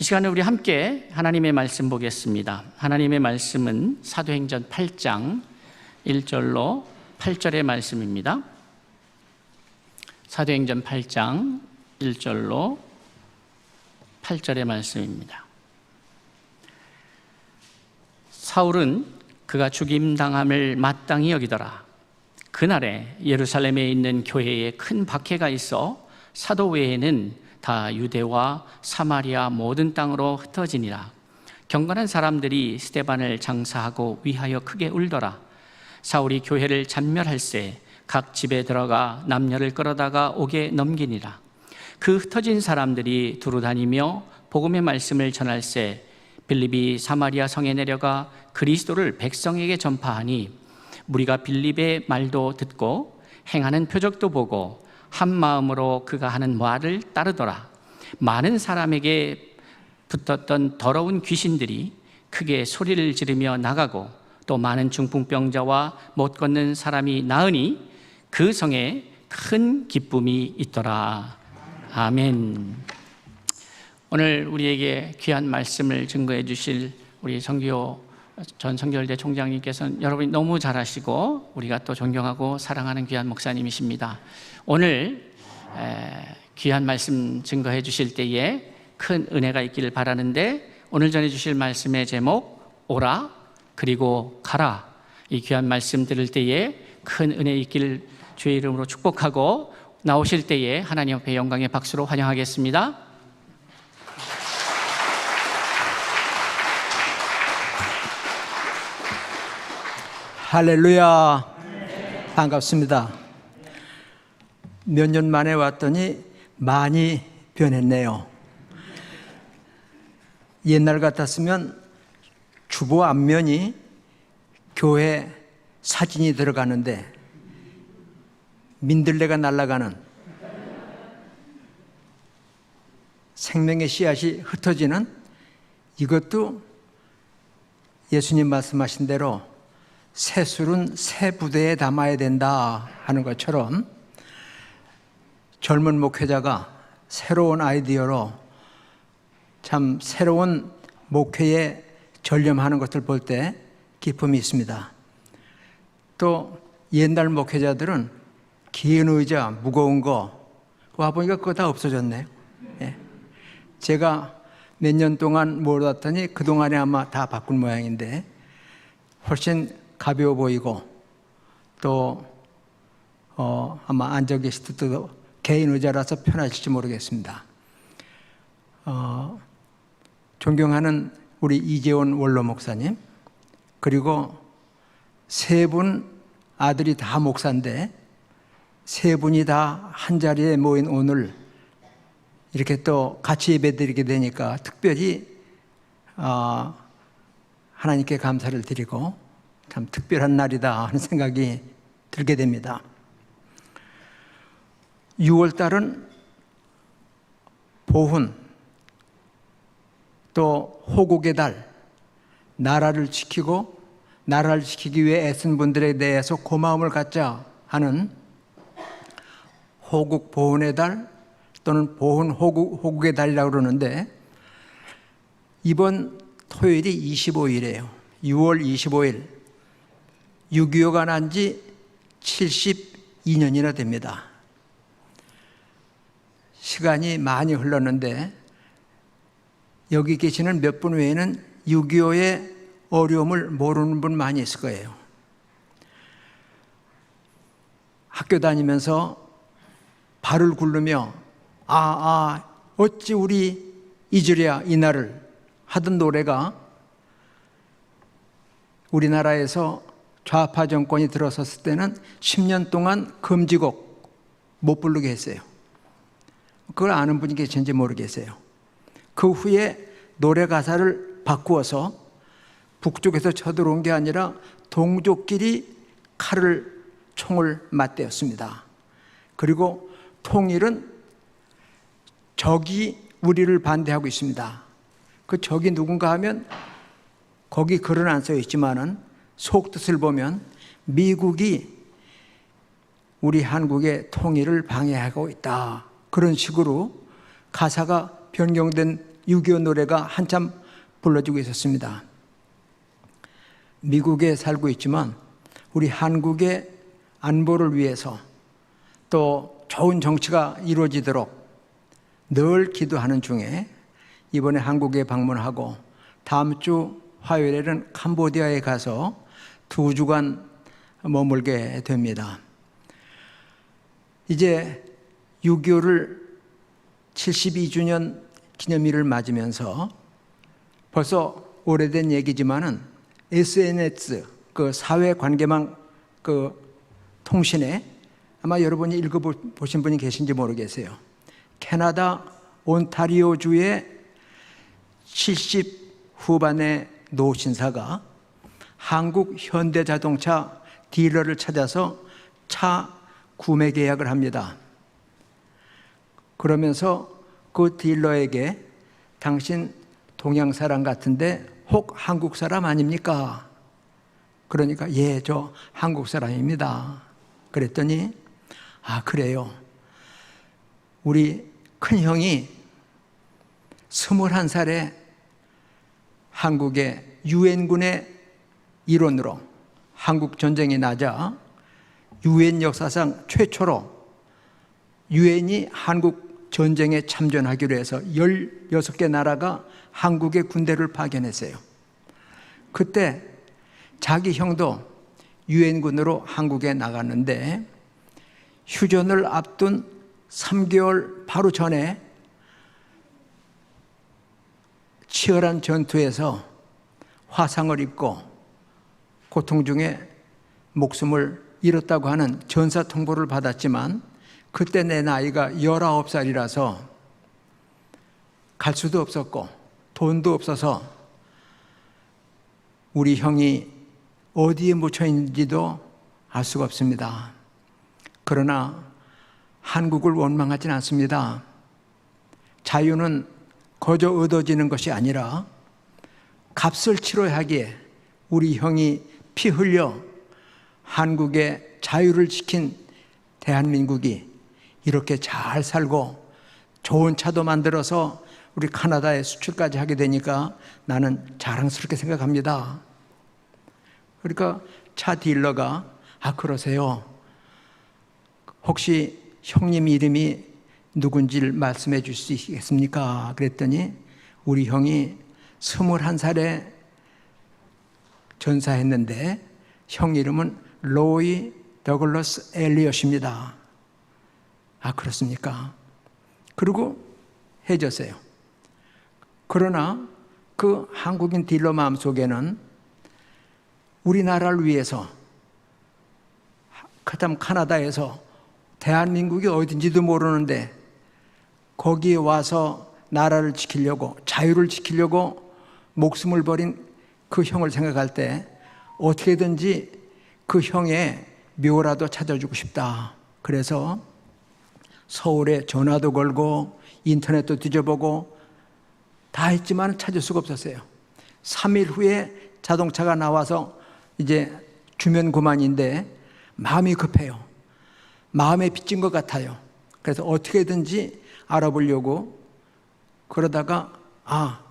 시간에 우리 함께 하나님의 말씀 보겠습니다. 하나님의 말씀은 사도행전 8장 1절로 8절의 말씀입니다. 사도행전 8장 1절로 8절의 말씀입니다. 사울은 그가 죽임당함을 마땅히 여기더라. 그날에 예루살렘에 있는 교회에 큰 박해가 있어 사도 외에는 다 유대와 사마리아 모든 땅으로 흩어지니라. 경건한 사람들이 스데반을 장사하고 위하여 크게 울더라. 사울이 교회를 잔멸할세 각 집에 들어가 남녀를 끌어다가 옥에 넘기니라. 그 흩어진 사람들이 두루 다니며 복음의 말씀을 전할세 빌립이 사마리아 성에 내려가 그리스도를 백성에게 전파하니 무리가 빌립의 말도 듣고 행하는 표적도 보고 한 마음으로 그가 하는 말을 따르더라. 많은 사람에게 붙었던 더러운 귀신들이 크게 소리를 지르며 나가고 또 많은 중풍병자와 못 걷는 사람이 나으니 그 성에 큰 기쁨이 있더라. 아멘. 오늘 우리에게 귀한 말씀을 증거해 주실 우리 정기호 전 성결대 총장님께서는 여러분이 너무 잘하시고 우리가 또 존경하고 사랑하는 귀한 목사님이십니다. 오늘 귀한 말씀 증거해 주실 때에 큰 은혜가 있기를 바라는데, 오늘 전해 주실 말씀의 제목 오라 그리고 가라, 이 귀한 말씀 들을 때에 큰 은혜 있기를 주의 이름으로 축복하고 나오실 때에 하나님 앞에 영광의 박수로 환영하겠습니다. 할렐루야. 반갑습니다. 몇 년 만에 왔더니 많이 변했네요. 옛날 같았으면 주보 앞면이 교회 사진이 들어가는데 민들레가 날아가는, 생명의 씨앗이 흩어지는, 이것도 예수님 말씀하신 대로 새 술은 새 부대에 담아야 된다 하는 것처럼 젊은 목회자가 새로운 아이디어로 참 새로운 목회에 전념하는 것을 볼 때 기쁨이 있습니다. 또 옛날 목회자들은 긴 의자, 무거운 거 와보니까 그거 다 없어졌네요. 제가 몇 년 동안 몰았더니 그동안에 아마 다 바꾼 모양인데 훨씬 가벼워 보이고 또 아마 앉아 계실 때도 개인 의자라서 편하실지 모르겠습니다. 존경하는 우리 이재원 원로 목사님, 그리고 세 분 아들이 다 목사인데 세 분이 다 한 자리에 모인 오늘 이렇게 또 같이 예배드리게 되니까 특별히 하나님께 감사를 드리고 참 특별한 날이다 하는 생각이 들게 됩니다. 6월달은 보훈, 또 호국의 달, 나라를 지키고 나라를 지키기 위해 애쓴 분들에 대해서 고마움을 갖자 하는 호국 보훈의 달 또는 보훈 호국의 달이라고 그러는데, 이번 토요일이 25일이에요. 6월 25일. 6.25가 난 지 72년이나 됩니다. 시간이 많이 흘렀는데 여기 계시는 몇 분 외에는 6.25의 어려움을 모르는 분 많이 있을 거예요. 학교 다니면서 발을 굴르며 어찌 우리 잊으랴 이 날을 하던 노래가 우리나라에서 좌파 정권이 들어섰을 때는 10년 동안 금지곡 못 부르게 했어요. 그걸 아는 분이 계신지 모르겠어요. 그 후에 노래 가사를 바꾸어서 북쪽에서 쳐들어온 게 아니라 동족끼리 총을 맞대었습니다. 그리고 통일은 적이 우리를 반대하고 있습니다. 그 적이 누군가 하면 거기 글은 안 써 있지만은 속뜻을 보면 미국이 우리 한국의 통일을 방해하고 있다, 그런 식으로 가사가 변경된 6.25 노래가 한참 불러지고 있었습니다. 미국에 살고 있지만 우리 한국의 안보를 위해서 또 좋은 정치가 이루어지도록 늘 기도하는 중에 이번에 한국에 방문하고 다음 주 화요일에는 캄보디아에 가서 2주간 머물게 됩니다. 이제 6.25를 72주년 기념일을 맞으면서 벌써 오래된 얘기지만은 SNS 그 사회관계망 그 통신에 아마 여러분이 읽어보신 분이 계신지 모르겠어요. 캐나다 온타리오주의 70 후반의 노 신사가 한국 현대자동차 딜러를 찾아서 차 구매 계약을 합니다. 그러면서 그 딜러에게 당신 동양 사람 같은데 혹 한국 사람 아닙니까? 그러니까 예, 저 한국 사람입니다. 그랬더니 아, 그래요. 우리 큰형이 21살에 한국의 유엔군의 일원으로 한국 전쟁이 나자 유엔 역사상 최초로 유엔이 한국 전쟁에 참전하기로 해서 16개 나라가 한국의 군대를 파견했어요. 그때 자기 형도 유엔군으로 한국에 나갔는데 휴전을 앞둔 3개월 바로 전에 치열한 전투에서 화상을 입고 고통 중에 목숨을 잃었다고 하는 전사 통보를 받았지만 그때 내 나이가 19살이라서 갈 수도 없었고 돈도 없어서 우리 형이 어디에 묻혀 있는지도 알 수가 없습니다. 그러나 한국을 원망하진 않습니다. 자유는 거저 얻어지는 것이 아니라 값을 치러야 하기에 우리 형이 피 흘려 한국의 자유를 지킨 대한민국이 이렇게 잘 살고 좋은 차도 만들어서 우리 카나다에 수출까지 하게 되니까 나는 자랑스럽게 생각합니다. 그러니까 차 딜러가 아, 그러세요. 혹시 형님 이름이 누군지를 말씀해 줄 수 있겠습니까? 그랬더니 우리 형이 21살에 전사했는데 형 이름은 로이 더글러스 엘리엇입니다. 아, 그렇습니까? 그리고 해줬어요. 그러나 그 한국인 딜러 마음속에는 우리나라를 위해서 그다음 카나다에서 대한민국이 어딘지도 모르는데 거기에 와서 나라를 지키려고 자유를 지키려고 목숨을 버린 그 형을 생각할 때 어떻게든지 그 형의 묘라도 찾아주고 싶다. 그래서 서울에 전화도 걸고 인터넷도 뒤져보고 다 했지만 찾을 수가 없었어요. 3일 후에 자동차가 나와서 이제 주면 그만인데 마음이 급해요. 마음에 빚진 것 같아요. 그래서 어떻게든지 알아보려고 그러다가 아,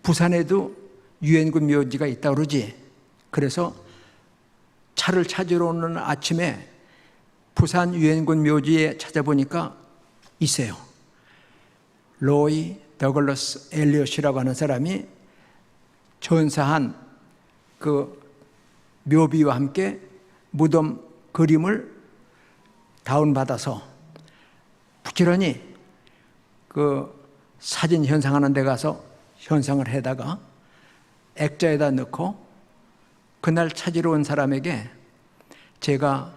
부산에도 유엔군 묘지가 있다고 그러지. 그래서 차를 찾으러 오는 아침에 부산 유엔군 묘지에 찾아보니까 있어요. 로이 더글러스 엘리엇이라고 하는 사람이 전사한 그 묘비와 함께 무덤 그림을 다운받아서 부지런히 그 사진 현상하는 데 가서 현상을 해다가 액자에다 넣고 그날 찾으러 온 사람에게 제가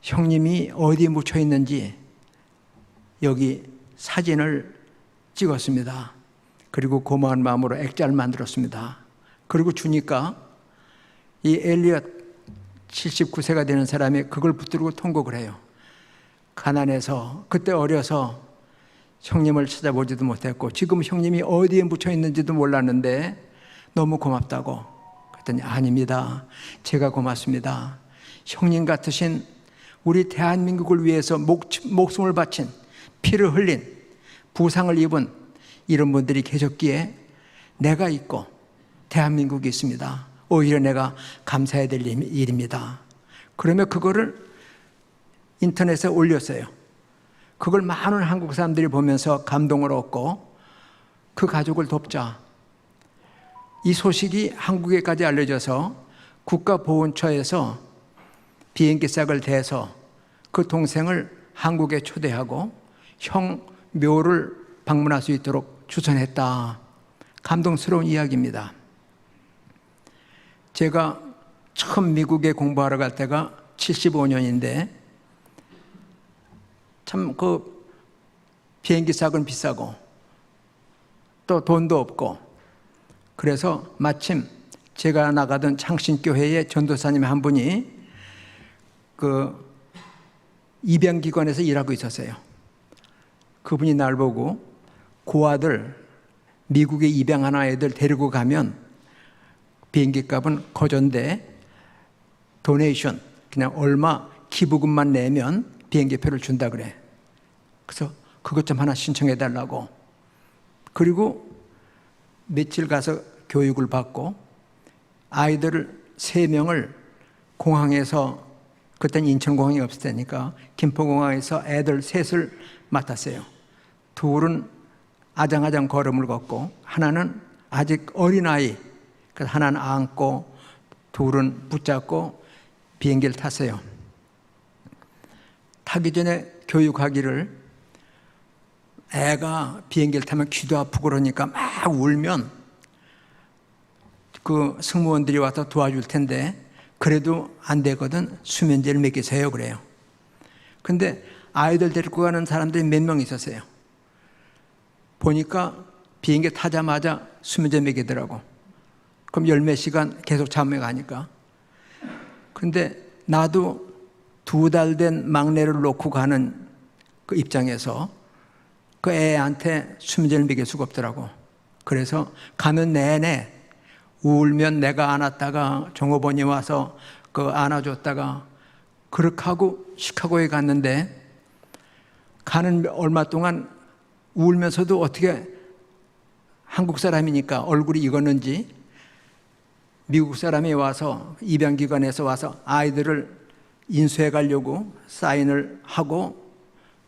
형님이 어디에 묻혀 있는지 여기 사진을 찍었습니다. 그리고 고마운 마음으로 액자를 만들었습니다. 그리고 주니까 이 엘리엇 79세가 되는 사람이 그걸 붙들고 통곡을 해요. 가난해서 그때 어려서 형님을 찾아보지도 못했고 지금 형님이 어디에 묻혀 있는지도 몰랐는데 너무 고맙다고. 그랬더니 아닙니다. 제가 고맙습니다. 형님 같으신 우리 대한민국을 위해서 목숨을 바친 피를 흘린 부상을 입은 이런 분들이 계셨기에 내가 있고 대한민국이 있습니다. 오히려 내가 감사해야 될 일입니다. 그러면 그거를 인터넷에 올렸어요. 그걸 많은 한국 사람들이 보면서 감동을 얻고 그 가족을 돕자. 이 소식이 한국에까지 알려져서 국가보훈처에서 비행기 싹을 대서 그 동생을 한국에 초대하고 형 묘를 방문할 수 있도록 추천했다. 감동스러운 이야기입니다. 제가 처음 미국에 공부하러 갈 때가 75년인데 참 그 비행기 싹은 비싸고 또 돈도 없고 그래서 마침 제가 나가던 창신교회의 전도사님 한 분이 그 입양기관에서 일하고 있었어요. 그분이 날 보고 고아들 미국에 입양한 아이들 데리고 가면 비행기 값은 거전데 도네이션 그냥 얼마 기부금만 내면 비행기표를 준다 그래. 그래서 그것 좀 하나 신청해 달라고. 그리고 며칠 가서 교육을 받고 아이들 3명을 공항에서 그때는 인천공항이 없을 때니까 김포공항에서 애들 셋을 맡았어요. 둘은 아장아장 걸음을 걷고 하나는 아직 어린아이, 하나는 안고 둘은 붙잡고 비행기를 탔어요. 타기 전에 교육하기를 애가 비행기를 타면 귀도 아프고 그러니까 막 울면 그 승무원들이 와서 도와줄 텐데 그래도 안 되거든 수면제를 먹이세요 그래요. 근데 아이들 데리고 가는 사람들이 몇 명 있었어요. 보니까 비행기 타자마자 수면제 먹이더라고. 그럼 10몇 시간 계속 잠에 가니까. 근데 나도 2달 된 막내를 놓고 가는 그 입장에서 그 애한테 수면제를 먹일 수가 없더라고. 그래서 가는 내내 울면 내가 안았다가 종업원이 와서 그 안아줬다가 그렇게 하고 시카고에 갔는데 가는 얼마 동안 울면서도 어떻게 한국 사람이니까 얼굴이 익었는지 미국 사람이 와서 입양기관에서 와서 아이들을 인수해 가려고 사인을 하고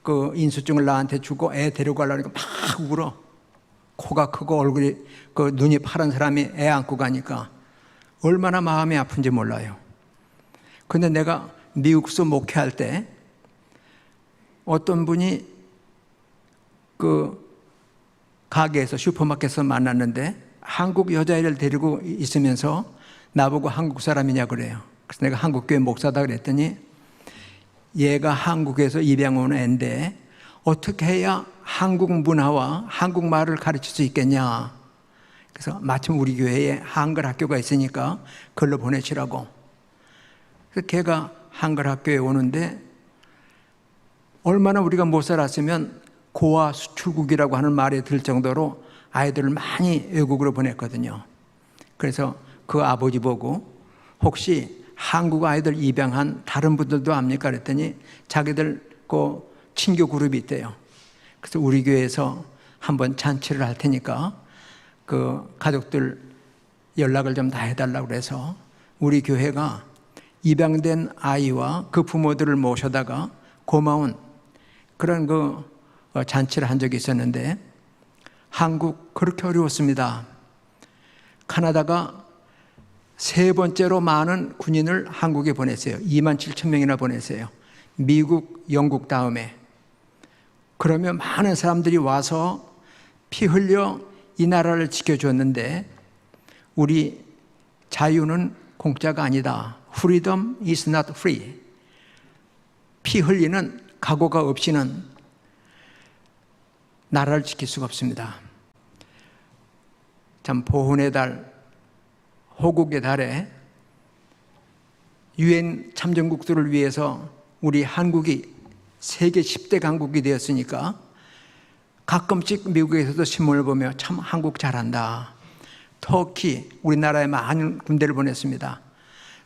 그 인수증을 나한테 주고 애 데려가려고 막 울어. 코가 크고 얼굴이 그 눈이 파란 사람이 애 안고 가니까 얼마나 마음이 아픈지 몰라요. 근데 내가 미국서 목회할 때 어떤 분이 그 가게에서 슈퍼마켓에서 만났는데 한국 여자애를 데리고 있으면서 나보고 한국 사람이냐 그래요. 그래서 내가 한국교회 목사다 그랬더니 얘가 한국에서 입양 온 애인데 어떻게 해야 한국 문화와 한국말을 가르칠 수 있겠냐. 그래서 마침 우리 교회에 한글 학교가 있으니까 글로 보내시라고. 그래서 걔가 한글 학교에 오는데 얼마나 우리가 못 살았으면 고아 수출국이라고 하는 말이 들 정도로 아이들을 많이 외국으로 보냈거든요. 그래서 그 아버지 보고 혹시 한국 아이들 입양한 다른 분들도 압니까? 그랬더니 자기들 그 친교 그룹이 있대요. 그래서 우리 교회에서 한번 잔치를 할 테니까 그 가족들 연락을 좀 다 해달라고 그래서 우리 교회가 입양된 아이와 그 부모들을 모셔다가 고마운 그런 그 잔치를 한 적이 있었는데 한국 그렇게 어려웠습니다. 카나다가 3번째로 많은 군인을 한국에 보냈어요. 27,000명이나 보냈어요. 미국, 영국 다음에. 그러면 많은 사람들이 와서 피 흘려 이 나라를 지켜줬는데 우리 자유는 공짜가 아니다. Freedom is not free. 피 흘리는 각오가 없이는 나라를 지킬 수가 없습니다. 참 보훈의 달, 호국의 달에 유엔 참전국들을 위해서 우리 한국이 세계 10대 강국이 되었으니까 가끔씩 미국에서도 신문을 보며 참 한국 잘한다. 터키, 우리나라에 많은 군대를 보냈습니다.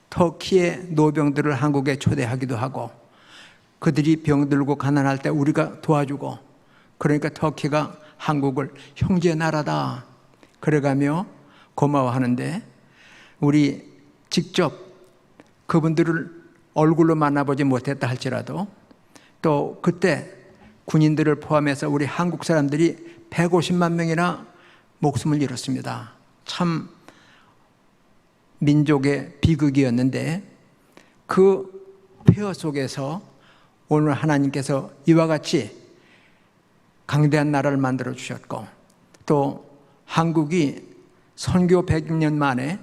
터키의 노병들을 한국에 초대하기도 하고 그들이 병들고 가난할 때 우리가 도와주고 그러니까 터키가 한국을 형제 나라다 그래가며 고마워하는데, 우리 직접 그분들을 얼굴로 만나보지 못했다 할지라도 또 그때 군인들을 포함해서 우리 한국 사람들이 150만 명이나 목숨을 잃었습니다. 참 민족의 비극이었는데, 그 폐허 속에서 오늘 하나님께서 이와 같이 강대한 나라를 만들어 주셨고, 또 한국이 선교 100년 만에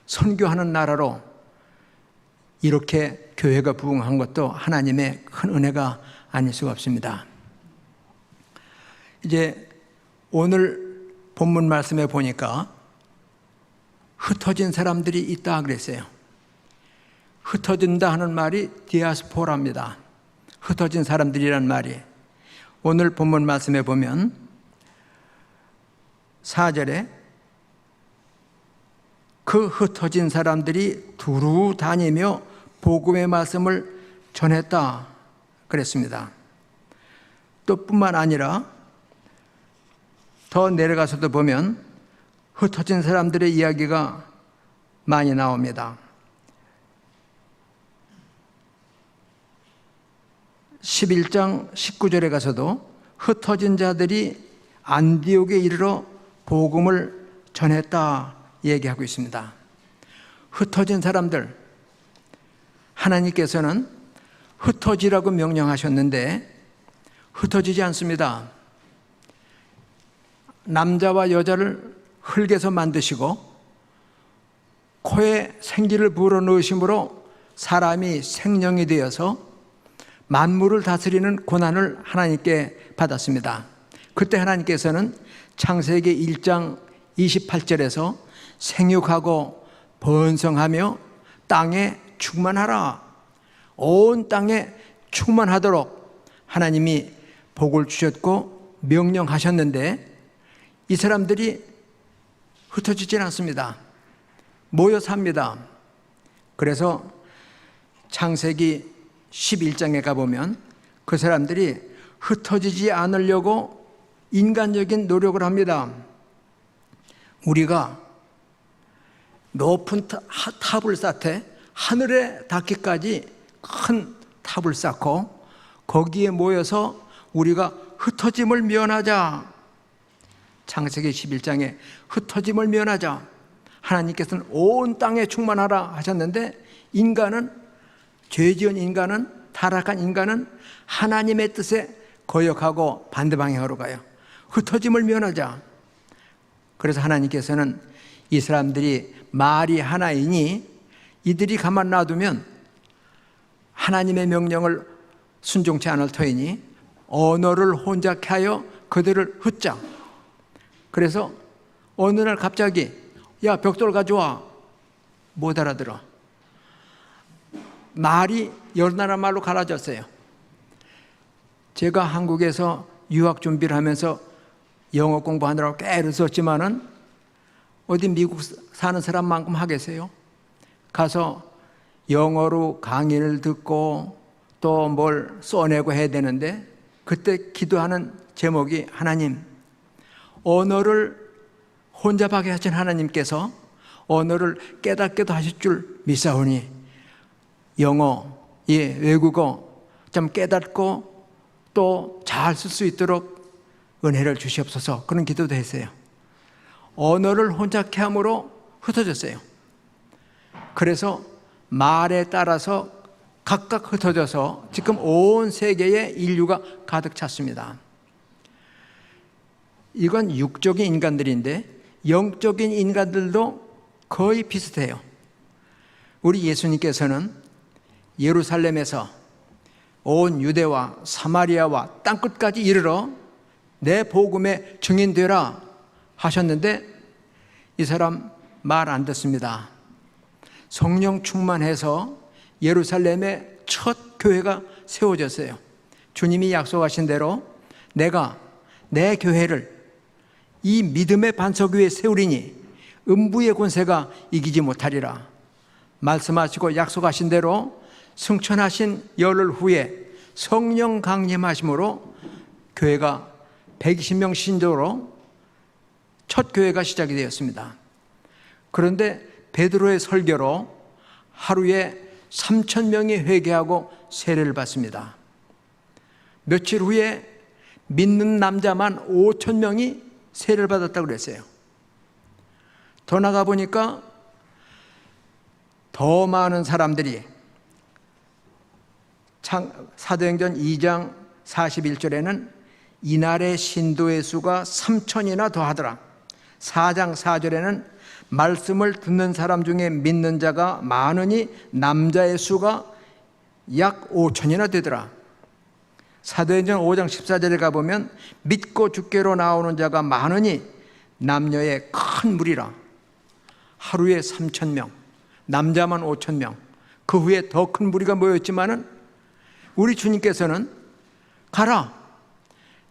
선교하는 나라로 이렇게 교회가 부흥한 것도 하나님의 큰 은혜가 아닐 수가 없습니다. 이제 오늘 본문 말씀에 보니까 흩어진 사람들이 있다 그랬어요. 흩어진다 하는 말이 디아스포라입니다. 흩어진 사람들이란 말이. 오늘 본문 말씀에 보면 4절에 그 흩어진 사람들이 두루 다니며 복음의 말씀을 전했다 그랬습니다. 또 뿐만 아니라 더 내려가서도 보면 흩어진 사람들의 이야기가 많이 나옵니다. 11장 19절에 가서도 흩어진 자들이 안디옥에 이르러 복음을 전했다 얘기하고 있습니다. 흩어진 사람들, 하나님께서는 흩어지라고 명령하셨는데 흩어지지 않습니다. 남자와 여자를 흙에서 만드시고 코에 생기를 불어넣으심으로 사람이 생명이 되어서 만물을 다스리는 고난을 하나님께 받았습니다. 그때 하나님께서는 창세기 1장 28절에서 생육하고 번성하며 땅에 충만하라, 온 땅에 충만하도록 하나님이 복을 주셨고 명령하셨는데, 이 사람들이 흩어지질 않습니다. 모여 삽니다. 그래서 창세기 11장에 가보면 그 사람들이 흩어지지 않으려고 인간적인 노력을 합니다. 우리가 높은 탑을 쌓되 하늘에 닿기까지 큰 탑을 쌓고 거기에 모여서 우리가 흩어짐을 면하자. 창세기 11장에 흩어짐을 면하자. 하나님께서는 온 땅에 충만하라 하셨는데, 인간은, 죄지은 인간은, 타락한 인간은 하나님의 뜻에 거역하고 반대 방향으로 가요. 흩어짐을 면하자. 그래서 하나님께서는 이 사람들이 말이 하나이니 이들이 가만 놔두면 하나님의 명령을 순종치 않을 터이니 언어를 혼잡케 하여 그들을 흩자. 그래서 어느 날 갑자기 야, 벽돌 가져와. 못 알아들어. 말이 여러 나라 말로 갈라졌어요. 제가 한국에서 유학 준비를 하면서 영어 공부하느라고 꽤 애를 썼지만은 어디 미국 사는 사람만큼 하겠어요? 가서 영어로 강의를 듣고 또 뭘 써내고 해야 되는데, 그때 기도하는 제목이 하나님, 언어를 혼잡하게 하신 하나님께서 언어를 깨닫게도 하실 줄 믿사오니 영어, 외국어 좀 깨닫고 또 잘 쓸 수 있도록 은혜를 주시옵소서. 그런 기도도 했어요. 언어를 혼잡케 함으로 흩어졌어요. 그래서 말에 따라서 각각 흩어져서 지금 온 세계에 인류가 가득 찼습니다. 이건 육적인 인간들인데 영적인 인간들도 거의 비슷해요. 우리 예수님께서는 예루살렘에서 온 유대와 사마리아와 땅끝까지 이르러 내 복음의 증인되라 하셨는데 이 사람 말 안 듣습니다. 성령 충만해서 예루살렘에 첫 교회가 세워졌어요. 주님이 약속하신 대로 내가 내 교회를 이 믿음의 반석 위에 세우리니 음부의 권세가 이기지 못하리라 말씀하시고 약속하신 대로 승천하신 열흘 후에 성령 강림하심으로 교회가 120명 신도로 첫 교회가 시작이 되었습니다. 그런데 베드로의 설교로 하루에 3,000명이 회개하고 세례를 받습니다. 며칠 후에 믿는 남자만 5,000명이 세례를 받았다고 그랬어요. 더 나가 보니까 더 많은 사람들이 사도행전 2장 41절에는 이날의 신도의 수가 3,000이나 더하더라. 4장 4절에는 말씀을 듣는 사람 중에 믿는 자가 많으니 남자의 수가 약 5,000이나 되더라. 사도행전 5장 14절에 가보면 믿고 주께로 나오는 자가 많으니 남녀의 큰 무리라. 하루에 3,000명, 남자만 5,000명. 그 후에 더 큰 무리가 모였지만은 우리 주님께서는 가라,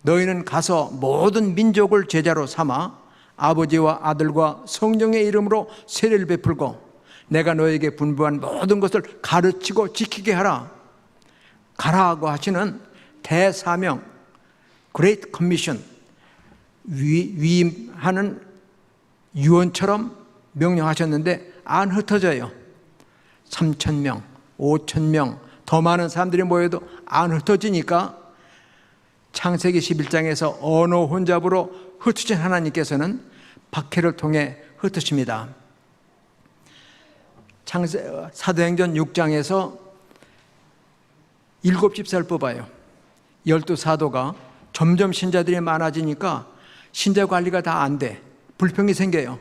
너희는 가서 모든 민족을 제자로 삼아 아버지와 아들과 성령의 이름으로 세례를 베풀고 내가 너에게 분부한 모든 것을 가르치고 지키게 하라. 가라고 하시는 대사명, Great Commission, 위임하는 유언처럼 명령하셨는데 안 흩어져요. 3,000명, 5,000명, 더 많은 사람들이 모여도 안 흩어지니까 창세기 11장에서 언어 혼잡으로 흩으신 하나님께서는 박해를 통해 흩으십니다. 사도행전 6장에서 7집사를 뽑아요. 12사도가 점점 신자들이 많아지니까 신자 관리가 다 안 돼. 불평이 생겨요.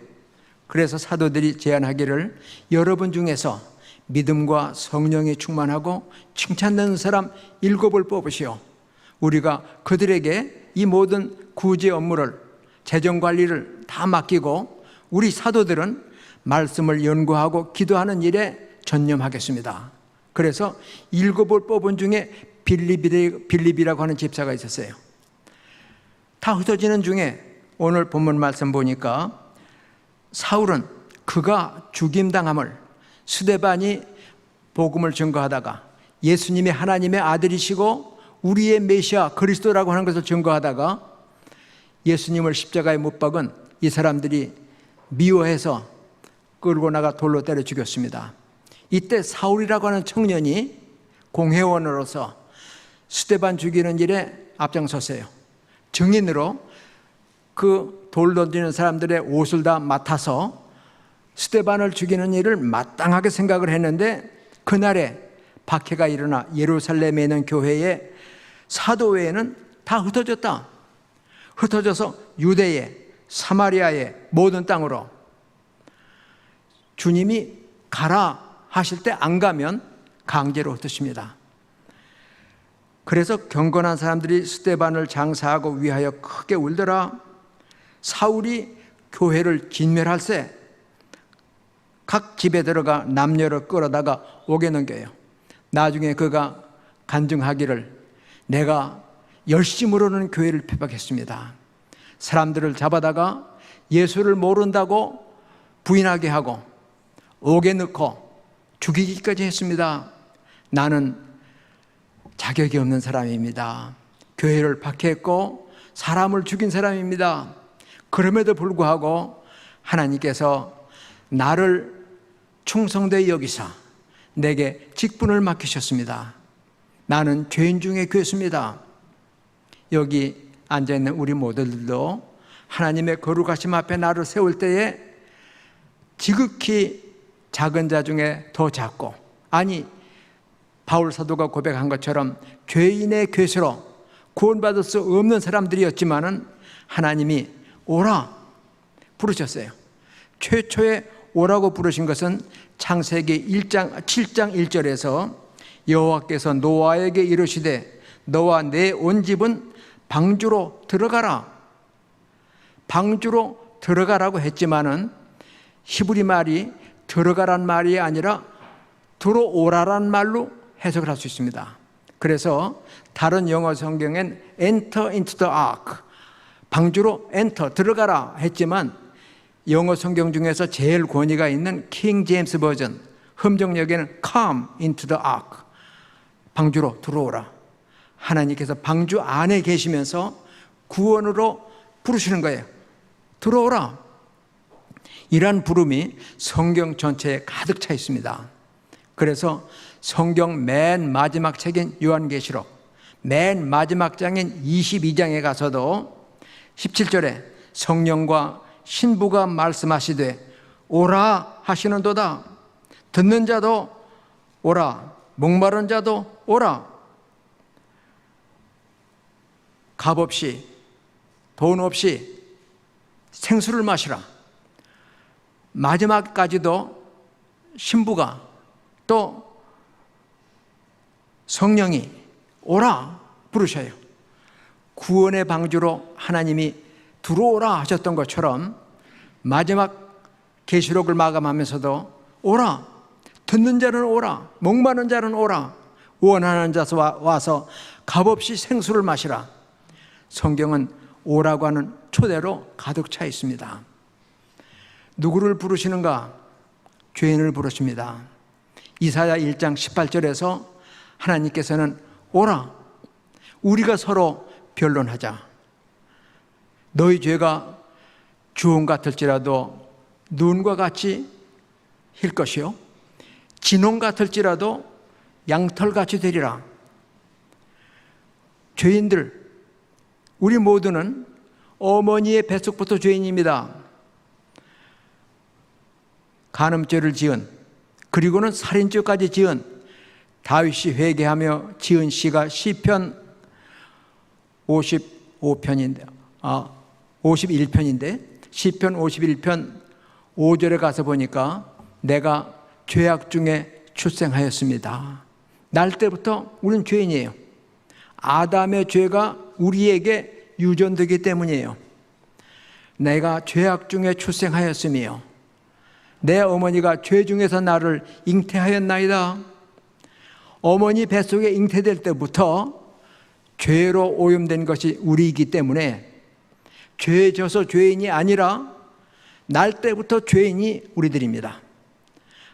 그래서 사도들이 제안하기를 여러분 중에서 믿음과 성령이 충만하고 칭찬되는 사람 7을 뽑으시오. 우리가 그들에게 이 모든 구제 업무를, 재정 관리를 다 맡기고 우리 사도들은 말씀을 연구하고 기도하는 일에 전념하겠습니다. 그래서 7을 뽑은 중에 빌립이라고 하는 집사가 있었어요. 다 흩어지는 중에 오늘 본문 말씀 보니까 사울은 그가 죽임당함을, 스데반이 복음을 증거하다가 예수님이 하나님의 아들이시고 우리의 메시아 그리스도라고 하는 것을 증거하다가 예수님을 십자가에 못 박은 이 사람들이 미워해서 끌고 나가 돌로 때려 죽였습니다. 이때 사울이라고 하는 청년이 공회원으로서 스데반 죽이는 일에 앞장섰어요. 증인으로 그 돌 던지는 사람들의 옷을 다 맡아서 스데반을 죽이는 일을 마땅하게 생각을 했는데 그날에 박해가 일어나 예루살렘에 있는 교회에 사도회에는 다 흩어졌다. 흩어져서 유대에, 사마리아의 모든 땅으로 주님이 가라 하실 때 안 가면 강제로 흩으십니다. 그래서 경건한 사람들이 스데반을 장사하고 위하여 크게 울더라. 사울이 교회를 진멸할세 각 집에 들어가 남녀를 끌어다가 옥에 넘겨요. 나중에 그가 간증하기를 내가 열심으로는 교회를 핍박했습니다. 사람들을 잡아다가 예수를 모른다고 부인하게 하고 옥에 넣고 죽이기까지 했습니다. 나는 자격이 없는 사람입니다. 교회를 박해했고 사람을 죽인 사람입니다. 그럼에도 불구하고 하나님께서 나를 충성되이 여기사 내게 직분을 맡기셨습니다. 나는 죄인 중에 괴수입니다. 여기 앉아있는 우리 모두들도 하나님의 거룩하심 앞에 나를 세울 때에 지극히 작은 자 중에 더 작고, 아니 바울 사도가 고백한 것처럼 죄인의 괴수로 구원받을 수 없는 사람들이었지만은 하나님이 오라 부르셨어요. 최초에 오라고 부르신 것은 창세기 7장 1절에서 여호와께서 노아에게 이르시되 너와 내 온 집은 방주로 들어가라. 방주로 들어가라고 했지만은 히브리 말이 들어가란 말이 아니라 들어오라란 말로 해석을 할 수 있습니다. 그래서 다른 영어 성경엔 enter into the ark, 방주로 enter, 들어가라 했지만 영어 성경 중에서 제일 권위가 있는 킹 제임스 버전 흠정역에는 come into the ark, 방주로 들어오라. 하나님께서 방주 안에 계시면서 구원으로 부르시는 거예요. 들어오라. 이러한 부름이 성경 전체에 가득 차 있습니다. 그래서 성경 맨 마지막 책인 요한계시록 맨 마지막 장인 22장에 가서도 17절에 성령과 신부가 말씀하시되 오라 하시는도다. 듣는 자도 오라, 목마른 자도 오라. 값 없이 돈 없이 생수를 마시라. 마지막까지도 신부가 또 성령이 오라 부르셔요. 구원의 방주로 하나님이 들어오라 하셨던 것처럼 마지막 계시록을 마감하면서도 오라, 듣는 자는 오라, 목마른 자는 오라, 원하는 자 와서 값없이 생수를 마시라. 성경은 오라고 하는 초대로 가득 차 있습니다. 누구를 부르시는가? 죄인을 부르십니다. 이사야 1장 18절에서 하나님께서는 오라, 우리가 서로 변론하자. 너희 죄가 주홍 같을지라도 눈과 같이 힐 것이요 진홍 같을지라도 양털같이 되리라. 죄인들, 우리 모두는 어머니의 뱃속부터 죄인입니다. 간음죄를 지은, 그리고는 살인죄까지 지은 다윗이 회개하며 지은 시가 시편 51편인데 시편 51편 5절에 가서 보니까 내가 죄악 중에 출생하였습니다. 날 때부터 우리는 죄인이에요. 아담의 죄가 우리에게 유전되기 때문이에요. 내가 죄악 중에 출생하였으며 내 어머니가 죄 중에서 나를 잉태하였나이다. 어머니 뱃속에 잉태될 때부터 죄로 오염된 것이 우리이기 때문에 죄에 져서 죄인이 아니라 날 때부터 죄인이 우리들입니다.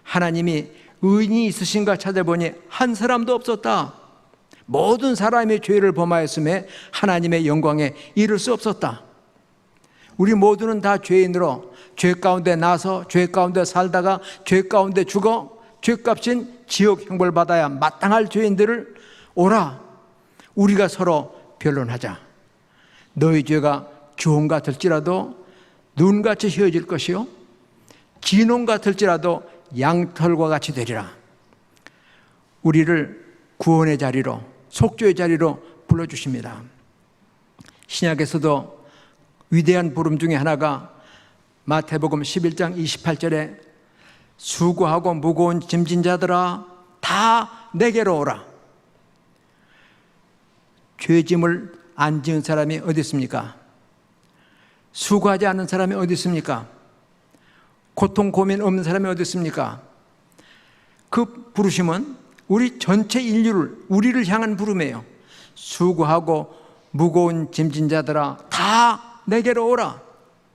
하나님이 의인이 있으신가 찾아보니 한 사람도 없었다. 모든 사람이 죄를 범하였음에 하나님의 영광에 이를 수 없었다. 우리 모두는 다 죄인으로 죄 가운데 나서 죄 가운데 살다가 죄 가운데 죽어 죄값인 지옥 형벌 받아야 마땅할 죄인들을 오라, 우리가 서로 변론하자. 너희 죄가 주홍 같을지라도 눈같이 휘어질 것이요 진홍 같을지라도 양털과 같이 되리라. 우리를 구원의 자리로, 속죄의 자리로 불러주십니다. 신약에서도 위대한 부름 중에 하나가 마태복음 11장 28절에 수고하고 무거운 짐진 자들아 다 내게로 오라. 죄짐을 안 지은 사람이 어디 있습니까? 수고하지 않은 사람이 어디 있습니까? 고통 고민 없는 사람이 어디 있습니까? 그 부르심은 우리 전체 인류를, 우리를 향한 부름이에요. 수고하고 무거운 짐진 자들아 다 내게로 오라.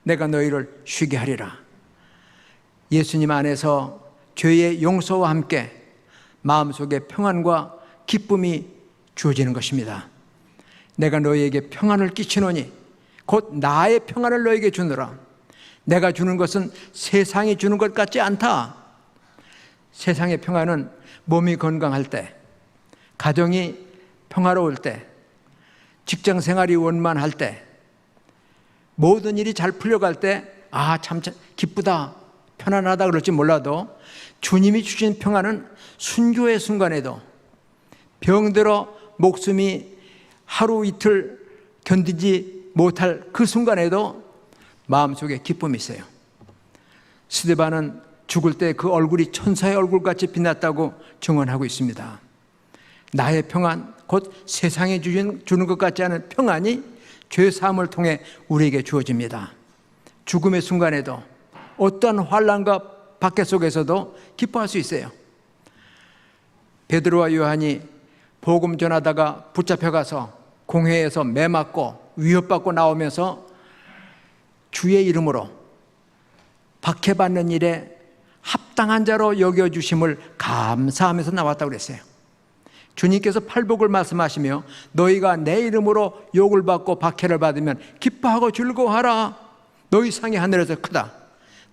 내가 너희를 쉬게 하리라. 예수님 안에서 죄의 용서와 함께 마음속에 평안과 기쁨이 주어지는 것입니다. 내가 너희에게 평안을 끼치노니 곧 나의 평안을 너희에게 주노라. 내가 주는 것은 세상이 주는 것 같지 않다. 세상의 평안은 몸이 건강할 때, 가정이 평화로울 때, 직장 생활이 원만할 때, 모든 일이 잘 풀려갈 때, 참 기쁘다, 편안하다 그럴지 몰라도 주님이 주신 평안은 순교의 순간에도, 병들어 목숨이 하루 이틀 견디지 못할 그 순간에도 마음속에 기쁨이 있어요. 스데반은 죽을 때 그 얼굴이 천사의 얼굴같이 빛났다고 증언하고 있습니다. 나의 평안, 곧 세상에 주는 것 같지 않은 평안이 죄사함을 통해 우리에게 주어집니다. 죽음의 순간에도 어떠한 환난과 박해 속에서도 기뻐할 수 있어요. 베드로와 요한이 복음 전하다가 붙잡혀가서 공회에서 매맞고 위협받고 나오면서 주의 이름으로 박해받는 일에 합당한 자로 여겨주심을 감사하면서 나왔다고 그랬어요. 주님께서 팔복을 말씀하시며 너희가 내 이름으로 욕을 받고 박해를 받으면 기뻐하고 즐거워하라. 너희 상이 하늘에서 크다.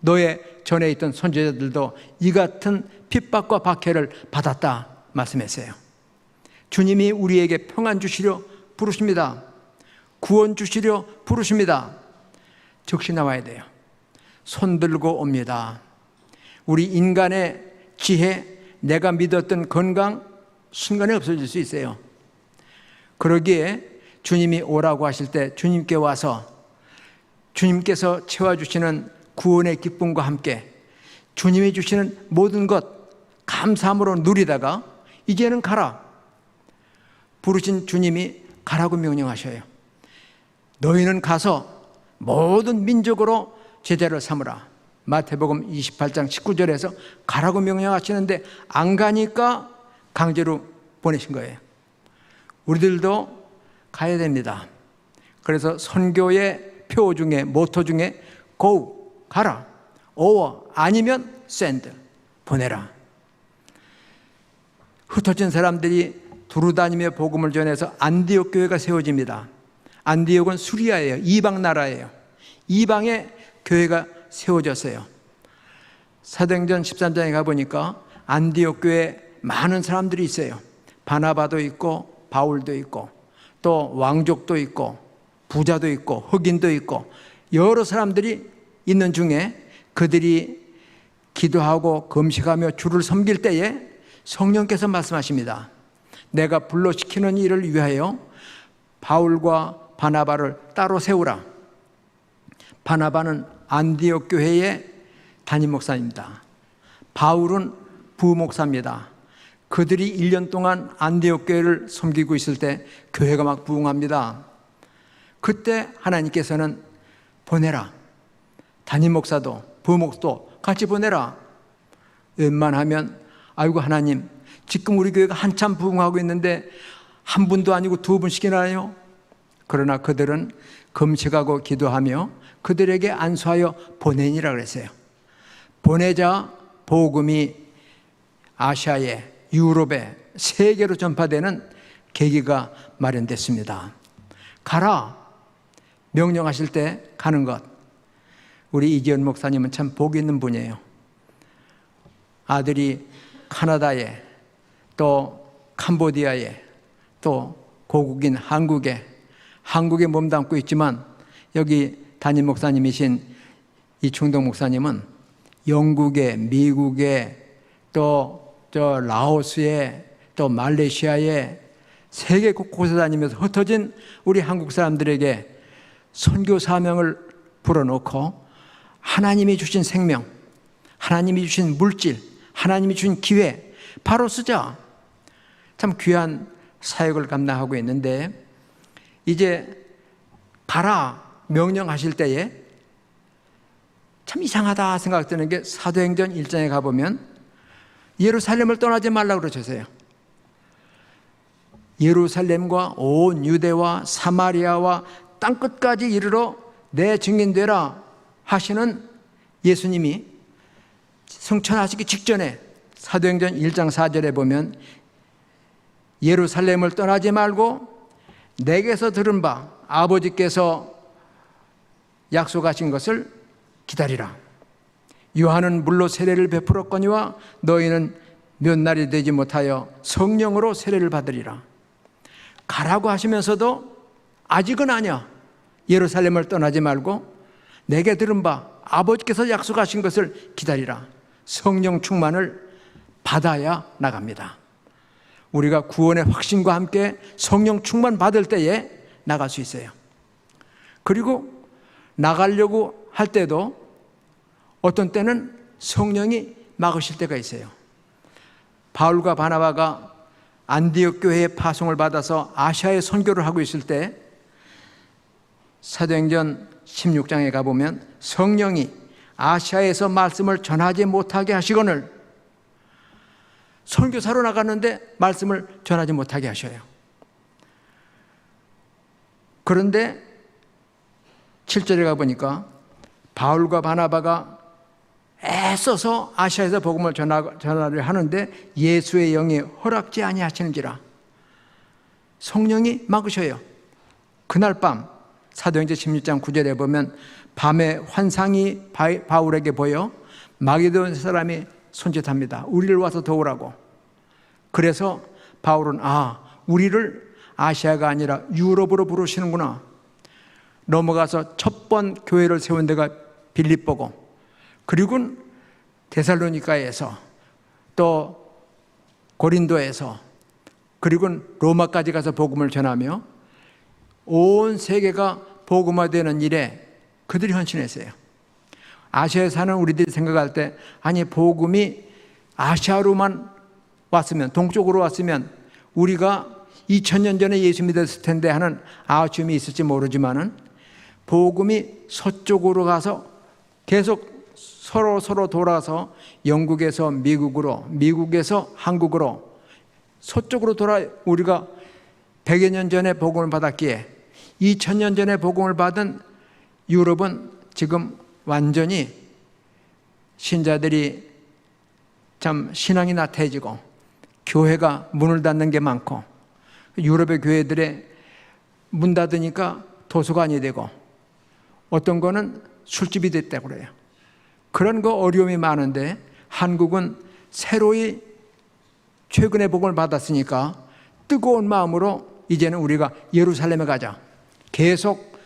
너의 전에 있던 선지자들도 이 같은 핍박과 박해를 받았다 말씀했어요. 주님이 우리에게 평안 주시려 부르십니다. 구원 주시려 부르십니다. 즉시 나와야 돼요. 손 들고 옵니다. 우리 인간의 지혜, 내가 믿었던 건강 순간에 없어질 수 있어요. 그러기에 주님이 오라고 하실 때 주님께 와서 주님께서 채워주시는 구원의 기쁨과 함께 주님이 주시는 모든 것 감사함으로 누리다가 이제는 가라. 부르신 주님이 가라고 명령하셔요. 너희는 가서 모든 민족으로 제자를 삼으라. 마태복음 28장 19절에서 가라고 명령하시는데 안 가니까 강제로 보내신 거예요. 우리들도 가야 됩니다. 그래서 선교의 표 중에 모토 중에 go, 가라, over, 아니면 send, 보내라. 흩어진 사람들이 두루다니며 복음을 전해서 안디옥 교회가 세워집니다. 안디옥은 수리아예요. 이방 나라예요. 이방에 교회가 세워졌어요. 사도행전 13장에 가보니까 안디옥 교회에 많은 사람들이 있어요. 바나바도 있고 바울도 있고 또 왕족도 있고 부자도 있고 흑인도 있고 여러 사람들이 있는 중에 그들이 기도하고 금식하며 주를 섬길 때에 성령께서 말씀하십니다. 내가 불러시키는 일을 위하여 바울과 바나바를 따로 세우라. 바나바는 안디옥 교회의 담임 목사입니다. 바울은 부목사입니다. 그들이 1년 동안 안디옥 교회를 섬기고 있을 때 교회가 막 부흥합니다. 그때 하나님께서는 보내라. 담임 목사도 부목도 같이 보내라. 웬만하면 아이고 하나님 지금 우리 교회가 한참 부흥하고 있는데 한 분도 아니고 두 분씩이나 해요. 그러나 그들은 금식하고 기도하며 그들에게 안수하여 보내니라 그랬어요. 보내자 복음이 아시아에 유럽에 세계로 전파되는 계기가 마련됐습니다. 가라 명령하실 때 가는 것. 우리 이지연 목사님은 참 복 있는 분이에요. 아들이 카나다에 또 캄보디아에 또 고국인 한국에 몸담고 있지만 여기 담임 목사님이신 이충동 목사님은 영국에 미국에 또 저 라오스에 또 말레이시아에 세계 곳곳에 다니면서 흩어진 우리 한국 사람들에게 선교 사명을 불어넣고 하나님이 주신 생명, 하나님이 주신 물질, 하나님이 주신 기회 바로 쓰자. 참 귀한 사역을 감당하고 있는데 이제 가라 명령하실 때에 참 이상하다 생각되는 게 사도행전 1장에 가보면 예루살렘을 떠나지 말라고 그러셨어요. 예루살렘과 온 유대와 사마리아와 땅끝까지 이르러 내 증인되라 하시는 예수님이 승천하시기 직전에 사도행전 1장 4절에 보면 예루살렘을 떠나지 말고 내게서 들은 바 아버지께서 약속하신 것을 기다리라. 요한은 물로 세례를 베풀었거니와 너희는 몇 날이 되지 못하여 성령으로 세례를 받으리라. 가라고 하시면서도 아직은 아니야. 예루살렘을 떠나지 말고 내게 들은 바 아버지께서 약속하신 것을 기다리라. 성령 충만을 받아야 나갑니다. 우리가 구원의 확신과 함께 성령 충만 받을 때에 나갈 수 있어요. 그리고 나가려고 할 때도 어떤 때는 성령이 막으실 때가 있어요. 바울과 바나바가 안디옥 교회의 파송을 받아서 아시아에 선교를 하고 있을 때 사도행전 16장에 가보면 성령이 아시아에서 말씀을 전하지 못하게 하시거늘 선교사로 나갔는데 말씀을 전하지 못하게 하셔요. 그런데 7절에 가보니까 바울과 바나바가 애써서 아시아에서 복음을 전하려 하는데 예수의 영이 허락지 아니하시는지라. 성령이 막으셔요. 그날 밤 사도행전 16장 9절에 보면 밤에 환상이 바울에게 보여 마게도냐 사람이 손짓합니다. 우리를 와서 도우라고. 그래서 바울은 우리를 아시아가 아니라 유럽으로 부르시는구나. 넘어가서 첫 번 교회를 세운 데가 빌립보고, 그리고 데살로니가에서, 또 고린도에서, 그리고 로마까지 가서 복음을 전하며 온 세계가 복음화되는 일에 그들이 헌신했어요. 아시아에 사는 우리들이 생각할 때, 아니 복음이 아시아로만 왔으면, 동쪽으로 왔으면 우리가 2000년 전에 예수 믿었을 텐데 하는 아쉬움이 있을지 모르지만은, 복음이 서쪽으로 가서 계속 서로 돌아서 영국에서 미국으로, 미국에서 한국으로, 서쪽으로 돌아 우리가 100여 년 전에 복음을 받았기에 2000년 전에 복음을 받은 유럽은 지금 완전히 신자들이 참 신앙이 나태해지고 교회가 문을 닫는 게 많고, 유럽의 교회들의 문 닫으니까 도서관이 되고 어떤 거는 술집이 됐다고 그래요. 그런 거 어려움이 많은데, 한국은 새로이 최근에 복음을 받았으니까 뜨거운 마음으로 이제는 우리가 예루살렘에 가자. 계속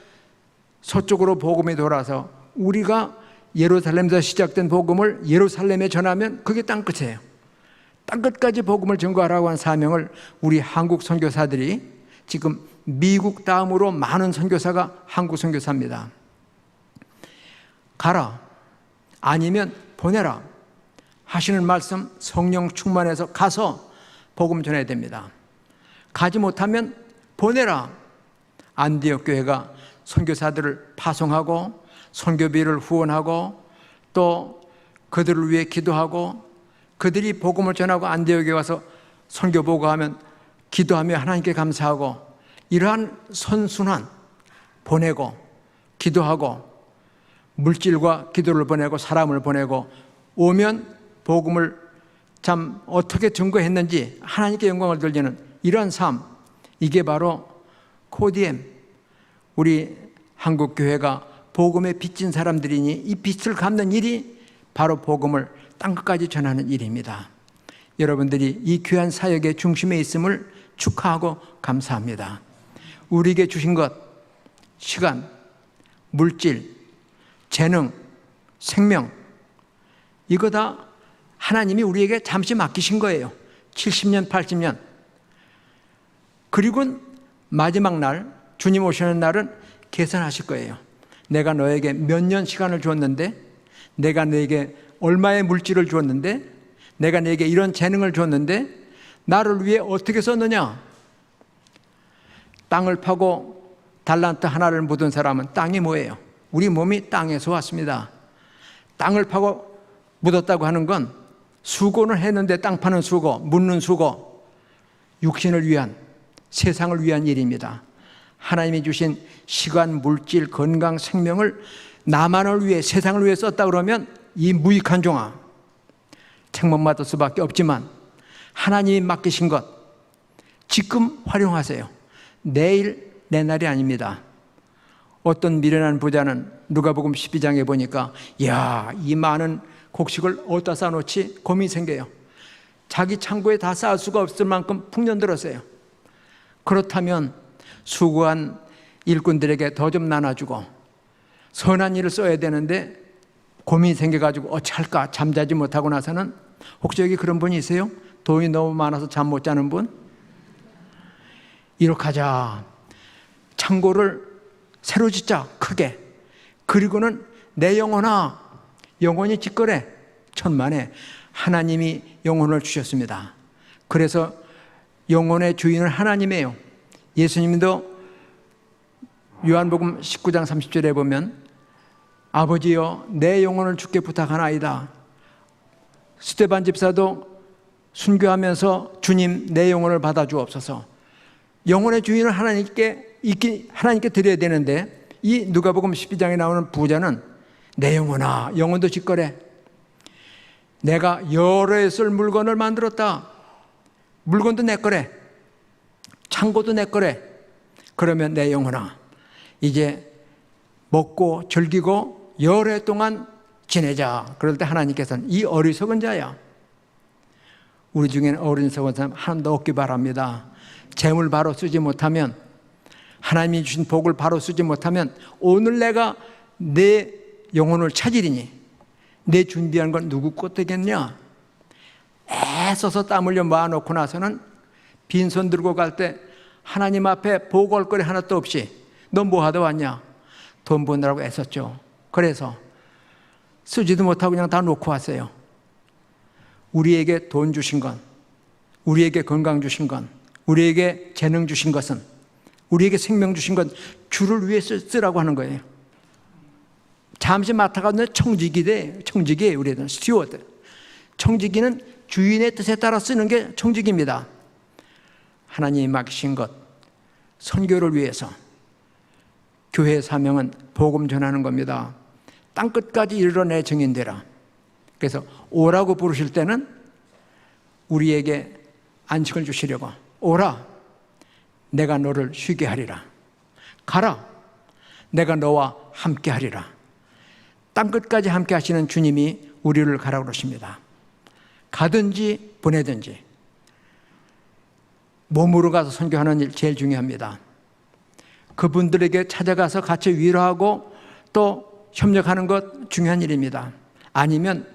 서쪽으로 복음이 돌아서 우리가 예루살렘에서 시작된 복음을 예루살렘에 전하면 그게 땅끝이에요. 땅끝까지 복음을 전거하라고 한 사명을 우리 한국 선교사들이, 지금 미국 다음으로 많은 선교사가 한국 선교사입니다. 가라, 아니면 보내라 하시는 말씀, 성령 충만해서 가서 복음 전해야 됩니다. 가지 못하면 보내라. 안디옥 교회가 선교사들을 파송하고 선교비를 후원하고 또 그들을 위해 기도하고, 그들이 복음을 전하고 안디옥에 와서 선교 보고하면 기도하며 하나님께 감사하고, 이러한 선순환, 보내고 기도하고 물질과 기도를 보내고 사람을 보내고 오면 복음을 참 어떻게 증거했는지 하나님께 영광을 돌리는 이러한 삶, 이게 바로 코디엠, 우리 한국교회가 복음에 빚진 사람들이니 이 빚을 갚는 일이 바로 복음을 땅끝까지 전하는 일입니다. 여러분들이 이 귀한 사역의 중심에 있음을 축하하고 감사합니다. 우리에게 주신 것, 시간, 물질, 재능, 생명, 이거 다 하나님이 우리에게 잠시 맡기신 거예요. 70년, 80년. 그리고 마지막 날, 주님 오시는 날은 계산하실 거예요. 내가 너에게 몇 년 시간을 주었는데, 내가 너에게 얼마의 물질을 주었는데, 내가 너에게 이런 재능을 주었는데 나를 위해 어떻게 썼느냐. 땅을 파고 달란트 하나를 묻은 사람은 땅이 뭐예요? 우리 몸이 땅에서 왔습니다. 땅을 파고 묻었다고 하는 건 수고는 했는데, 땅 파는 수고, 묻는 수고, 육신을 위한, 세상을 위한 일입니다. 하나님이 주신 시간, 물질, 건강, 생명을 나만을 위해, 세상을 위해 썼다 그러면 이 무익한 종아, 책만 받을 수밖에 없지만 하나님이 맡기신 것 지금 활용하세요. 내일 내 날이 아닙니다. 어떤 미련한 부자는 누가복음 12장에 보니까 이 많은 곡식을 어디다 쌓아놓지 고민이 생겨요. 자기 창고에 다 쌓을 수가 없을 만큼 풍년 들었어요. 그렇다면 수고한 일꾼들에게 더 좀 나눠주고 선한 일을 써야 되는데 고민이 생겨가지고 어찌할까 잠자지 못하고 나서는, 혹시 여기 그런 분이 있어요? 돈이 너무 많아서 잠 못 자는 분? 이렇게 하자. 창고를 새로 짓자, 크게. 그리고는 내 영혼아, 영혼이 직거래. 천만에 하나님이 영혼을 주셨습니다. 그래서 영혼의 주인은 하나님이에요. 예수님도 요한복음 19장 30절에 보면 아버지여 내 영혼을 주께 부탁하나이다. 스데반 집사도 순교하면서 주님 내 영혼을 받아주옵소서. 영혼의 주인을 하나님께 드려야 되는데, 이 누가복음 12장에 나오는 부자는 내 영혼아, 영혼도 직거래. 내가 여러 해 쓸 물건을 만들었다. 물건도 내 거래. 창고도 내 거래. 그러면 내 영혼아, 이제 먹고 즐기고 여러 해 동안 지내자. 그럴 때 하나님께서는 이 어리석은 자야, 우리 중에는 어리석은 사람 하나도 없기 바랍니다. 재물 바로 쓰지 못하면, 하나님이 주신 복을 바로 쓰지 못하면 오늘 내가 내 영혼을 찾으리니 내 준비한 건 누구 것 되겠냐? 애써서 땀 흘려 모아놓고 나서는 빈손 들고 갈 때 하나님 앞에 보고할 거리 하나도 없이 너 뭐 하다 왔냐? 돈 버느라고 애썼죠. 그래서 쓰지도 못하고 그냥 다 놓고 왔어요. 우리에게 돈 주신 건, 우리에게 건강 주신 건, 우리에게 재능 주신 것은, 우리에게 생명 주신 건 주를 위해 쓰라고 하는 거예요. 잠시 맡아가는 청지기 돼. 청지기예요. 우리는 스튜어드. 청지기는 주인의 뜻에 따라 쓰는 게 청지기입니다. 하나님이 맡기신 것, 선교를 위해서. 교회의 사명은 복음 전하는 겁니다. 땅끝까지 이르러 내 증인되라. 그래서 오라고 부르실 때는 우리에게 안식을 주시려고, 오라, 내가 너를 쉬게 하리라. 가라, 내가 너와 함께 하리라. 땅끝까지 함께 하시는 주님이 우리를 가라고 그러십니다. 가든지 보내든지 몸으로 가서 선교하는 일 제일 중요합니다. 그분들에게 찾아가서 같이 위로하고 또 협력하는 것 중요한 일입니다. 아니면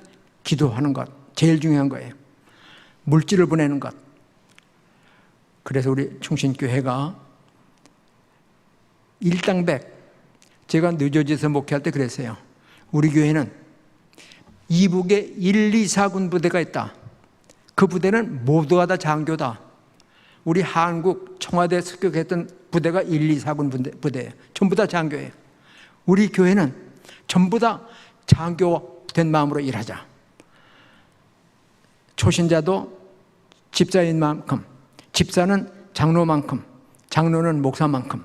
기도하는 것 제일 중요한 거예요. 물질을 보내는 것. 그래서 우리 충신교회가 일당백, 제가 뉴저지에서 목회할 때 그랬어요. 우리 교회는 이북에 1, 2, 4군 부대가 있다. 그 부대는 모두가 다 장교다. 우리 한국 청와대 습격했던 부대가 1, 2, 4군 부대예요. 전부 다 장교예요. 우리 교회는 전부 다 장교된 마음으로 일하자. 초신자도 집사인 만큼, 집사는 장로만큼, 장로는 목사만큼.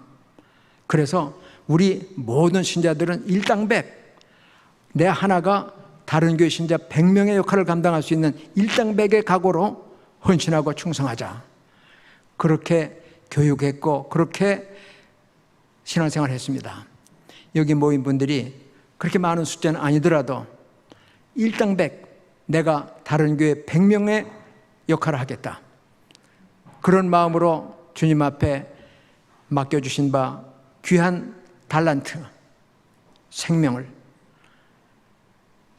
그래서 우리 모든 신자들은 일당백, 내 하나가 다른 교회 신자 100명의 역할을 감당할 수 있는 일당백의 각오로 헌신하고 충성하자. 그렇게 교육했고 그렇게 신앙생활을 했습니다. 여기 모인 분들이 그렇게 많은 숫자는 아니더라도 일당백, 내가 다른 교회 100명의 역할을 하겠다. 그런 마음으로 주님 앞에 맡겨주신 바 귀한 달란트, 생명을,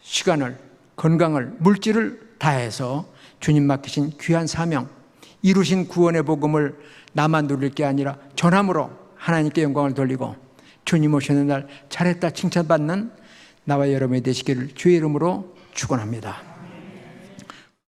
시간을, 건강을, 물질을 다해서 주님 맡기신 귀한 사명, 이루신 구원의 복음을 나만 누릴 게 아니라 전함으로 하나님께 영광을 돌리고 주님 오시는 날 잘했다 칭찬받는 나와 여러분이 되시기를 주의 이름으로 축원합니다.